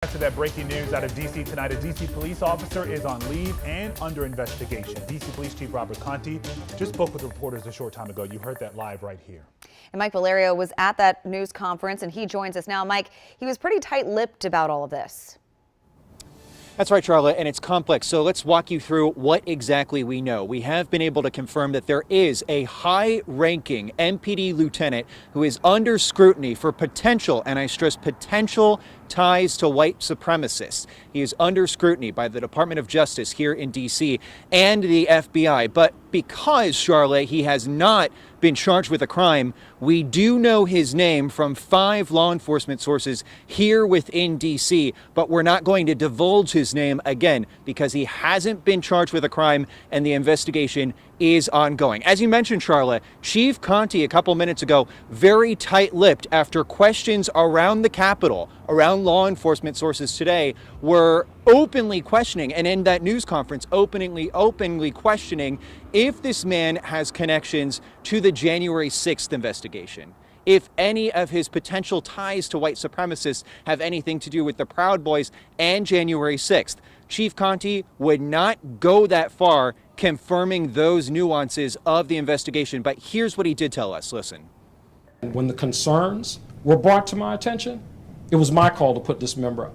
To that breaking news out of D.C. tonight, a D.C. police officer is on leave and under investigation. D.C. Police Chief Robert Contee just spoke with reporters a short time ago. You heard that live right here. And Mike Valerio was at that news conference, and he joins us now. Mike, he was pretty tight-lipped about all of this. That's right, Charlotte, and it's complex. So let's walk you through what exactly we know. We have been able to confirm that there is a high-ranking MPD lieutenant who is under scrutiny for potential, and I stress potential, ties to white supremacists. He is under scrutiny by the Department of Justice here in D.C. and the FBI. But because, Charlotte, he has not been charged with a crime, we do know his name from 5 law enforcement sources here within D.C., but we're not going to divulge his name again because he hasn't been charged with a crime and the investigation is ongoing. As you mentioned, Charlotte, Chief Contee a couple minutes ago, very tight-lipped after questions around the Capitol, around law enforcement sources today, were openly questioning, and in that news conference, openly questioning if this man has connections to the January 6th investigation. If any of his potential ties to white supremacists have anything to do with the Proud Boys and January 6th. Chief Contee would not go that far confirming those nuances of the investigation, but here's what he did tell us. Listen. When the concerns were brought to my attention, it was my call to put this member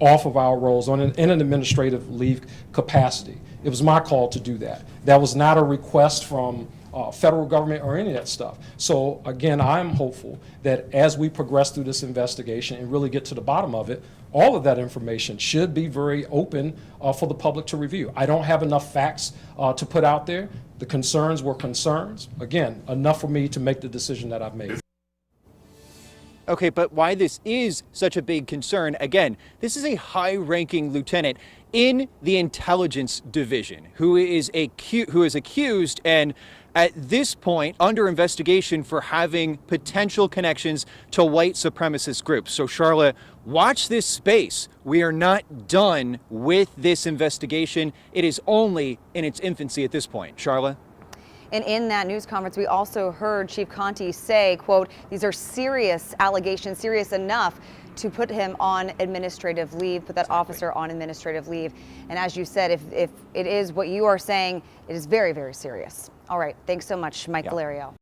off of our roles in an administrative leave capacity. It was my call to do that. That was not a request from federal government or any of that stuff. So again, I'm hopeful that as we progress through this investigation and really get to the bottom of it, all of that information should be very open for the public to review. I don't have enough facts to put out there. The concerns were concerns. Again, enough for me to make the decision that I've made. Okay, but why this is such a big concern, again, this is a high-ranking lieutenant in the intelligence division who is accused and at this point under investigation for having potential connections to white supremacist groups. So Charlotte, watch this space. We are not done with this investigation. It is only in its infancy at this point. Charlotte? And in that news conference, we also heard Chief Contee say, quote, these are serious allegations, serious enough to put him on administrative leave, put that officer on administrative leave. And as you said, if it is what you are saying, it is very, very serious. All right. Thanks so much, Mike Valerio.